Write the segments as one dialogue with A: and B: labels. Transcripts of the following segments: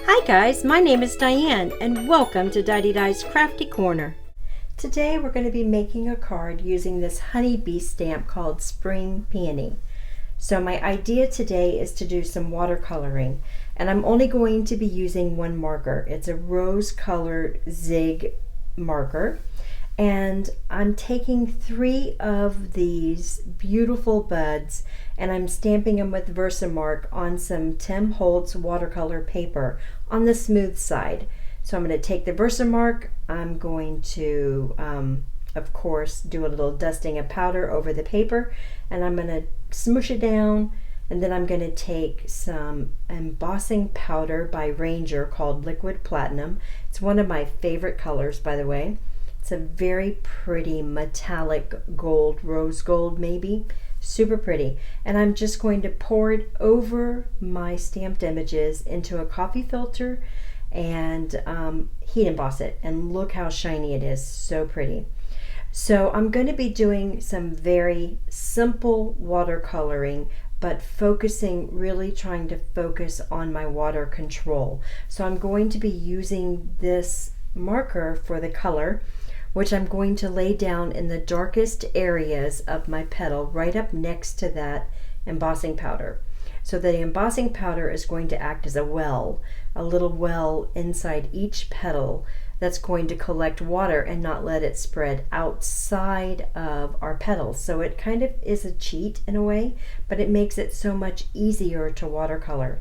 A: Hi guys, my name is Diane and welcome to Didedi's Crafty Corner. Today we're going to be making a card using this honeybee stamp called Spring Peony. So my idea today is to do some watercoloring, and I'm only going to be using one marker. It's a rose colored zig marker, and I'm taking 3 of these beautiful buds and I'm stamping them with Versamark on some Tim Holtz watercolor paper on the smooth side. So I'm going to take the Versamark, I'm going to of course do a little dusting of powder over the paper, and I'm going to smoosh it down, and then I'm going to take some embossing powder by Ranger called Liquid Platinum. It's one of my favorite colors, by the way. It's a very pretty metallic gold, rose gold maybe, super pretty. And I'm just going to pour it over my stamped images into a coffee filter and heat emboss it. And look how shiny it is, so pretty. So I'm going to be doing some very simple watercoloring, but really trying to focus on my water control. So I'm going to be using this marker for the color, which I'm going to lay down in the darkest areas of my petal right up next to that embossing powder. So the embossing powder is going to act as a well, a little well inside each petal that's going to collect water and not let it spread outside of our petals. So it kind of is a cheat in a way, but it makes it so much easier to watercolor.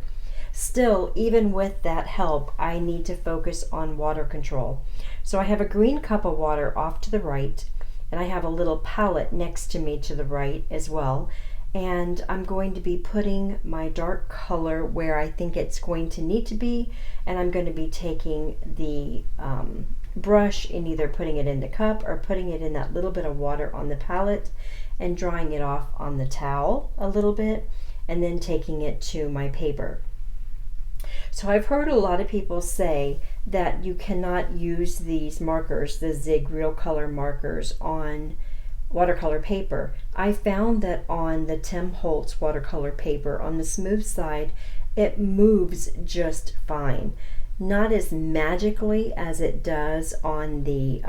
A: Still, even with that help, I need to focus on water control. So I have a green cup of water off to the right, and I have a little palette next to me to the right as well. And I'm going to be putting my dark color where I think it's going to need to be, and I'm going to be taking the brush and either putting it in the cup or putting it in that little bit of water on the palette and drying it off on the towel a little bit, and then taking it to my paper. So I've heard a lot of people say that you cannot use these markers, the Zig Real Color markers, on watercolor paper. I found that on the Tim Holtz watercolor paper, on the smooth side, it moves just fine. Not as magically as it does on the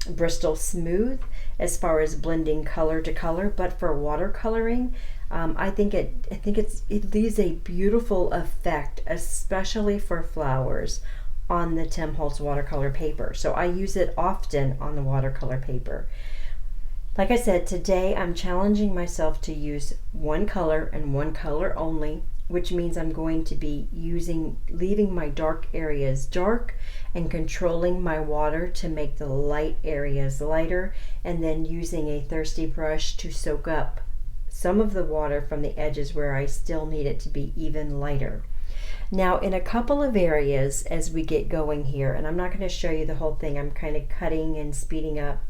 A: Bristol Smooth as far as blending color to color, but for watercoloring, I think it leaves a beautiful effect, especially for flowers, on the Tim Holtz watercolor paper. So I use it often on the watercolor paper. Like I said, today I'm challenging myself to use one color and one color only, which means I'm going to be leaving my dark areas dark and controlling my water to make the light areas lighter, and then using a thirsty brush to soak up some of the water from the edges where I still need it to be even lighter. Now, in a couple of areas as we get going here, and I'm not going to show you the whole thing, I'm kind of cutting and speeding up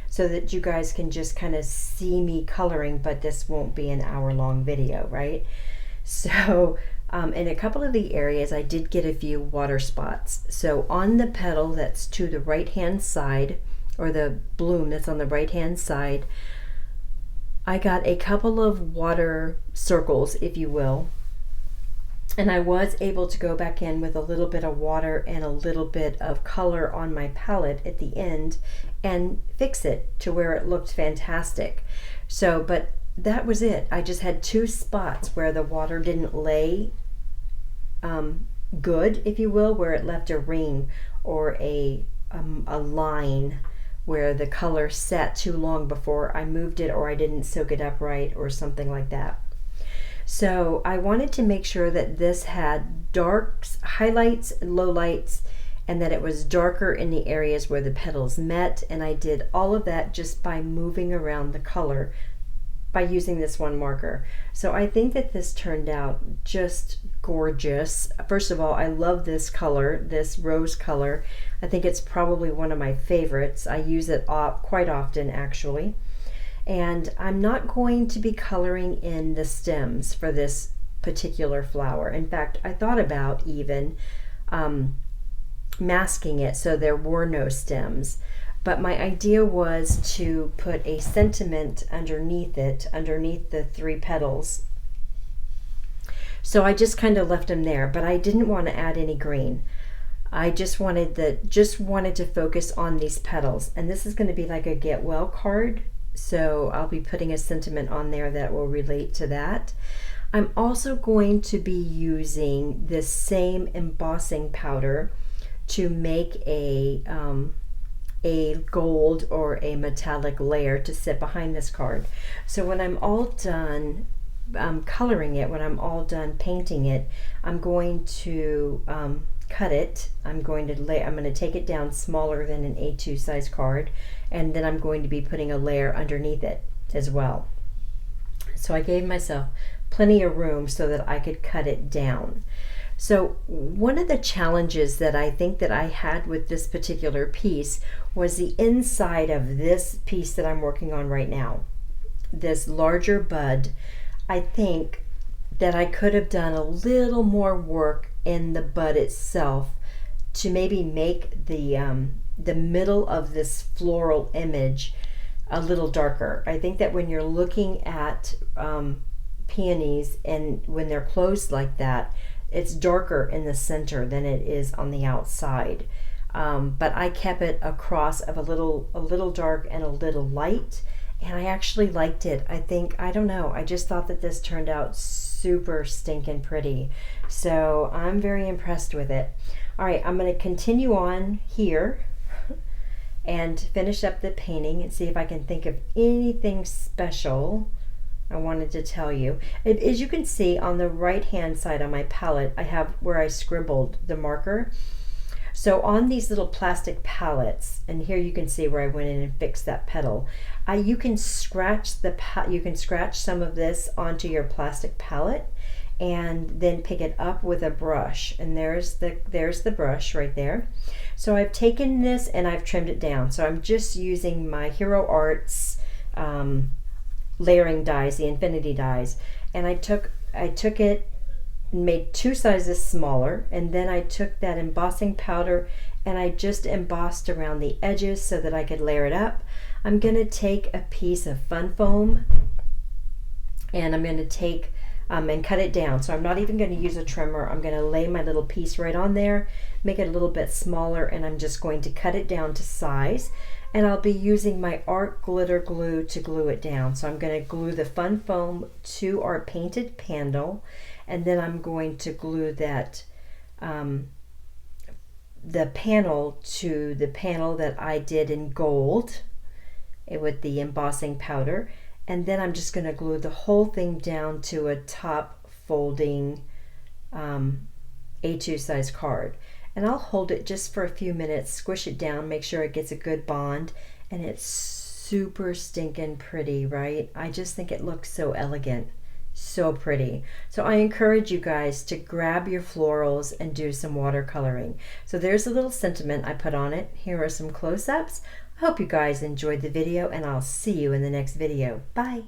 A: so that you guys can just kind of see me coloring, but this won't be an hour-long video, right? So in a couple of the areas I did get a few water spots. So on the petal that's to the right-hand side, or the bloom that's on the right-hand side, I got a couple of water circles, if you will, and I was able to go back in with a little bit of water and a little bit of color on my palette at the end and fix it to where it looked fantastic. So, but that was it. I just had 2 spots where the water didn't lay good, if you will, where it left a ring or a line where the color sat too long before I moved it, or I didn't soak it up right, or something like that. So I wanted to make sure that this had darks, highlights, and lowlights, and that it was darker in the areas where the petals met, and I did all of that just by moving around the color by using this one marker. So I think that this turned out just gorgeous. First of all, I love this color, this rose color. I think it's probably one of my favorites. I use it quite often, actually. And I'm not going to be coloring in the stems for this particular flower. In fact, I thought about even masking it so there were no stems. But my idea was to put a sentiment underneath it, underneath the 3 petals, So I just kind of left them there, but I didn't want to add any green. I just wanted to focus on these petals, and this is going to be like a get well card, so I'll be putting a sentiment on there that will relate to that. I'm also going to be using this same embossing powder to make a gold or a metallic layer to sit behind this card. So when I'm all done coloring it, when I'm all done painting it, I'm going to cut it. I'm going to take it down smaller than an A2 size card, and then I'm going to be putting a layer underneath it as well. So I gave myself plenty of room so that I could cut it down. So one of the challenges that I think that I had with this particular piece was the inside of this piece that I'm working on right now, this larger bud. I think that I could have done a little more work in the bud itself to maybe make the middle of this floral image a little darker. I think that when you're looking at peonies and when they're closed like that, it's darker in the center than it is on the outside. But I kept it across of a little dark and a little light, and I actually liked it. I don't know, I just thought that this turned out super stinking pretty. So I'm very impressed with it. All right, I'm going to continue on here and finish up the painting and see if I can think of anything special I wanted to tell you. As you can see on the right hand side on my palette, I have where I scribbled the marker. So on these little plastic palettes, and here you can see where I went in and fixed that petal. You can scratch some of this onto your plastic palette and then pick it up with a brush. And there's the brush right there. So I've taken this and I've trimmed it down. So I'm just using my Hero Arts layering dies, the infinity dies, and I took it and made 2 sizes smaller, and then I took that embossing powder and I just embossed around the edges so that I could layer it up. I'm going to take a piece of fun foam and I'm going to take and cut it down. So I'm not even going to use a trimmer. I'm going to lay my little piece right on there, make it a little bit smaller, and I'm just going to cut it down to size. And I'll be using my art glitter glue to glue it down. So I'm going to glue the fun foam to our painted panel, and then I'm going to glue that the panel to the panel that I did in gold with the embossing powder, and then I'm just going to glue the whole thing down to a top folding A2 size card. And I'll hold it just for a few minutes, squish it down, make sure it gets a good bond, and it's super stinking pretty, right? I just think it looks so elegant, so pretty. So I encourage you guys to grab your florals and do some watercoloring. So there's a little sentiment I put on it. Here are some close-ups. I hope you guys enjoyed the video, and I'll see you in the next video. Bye.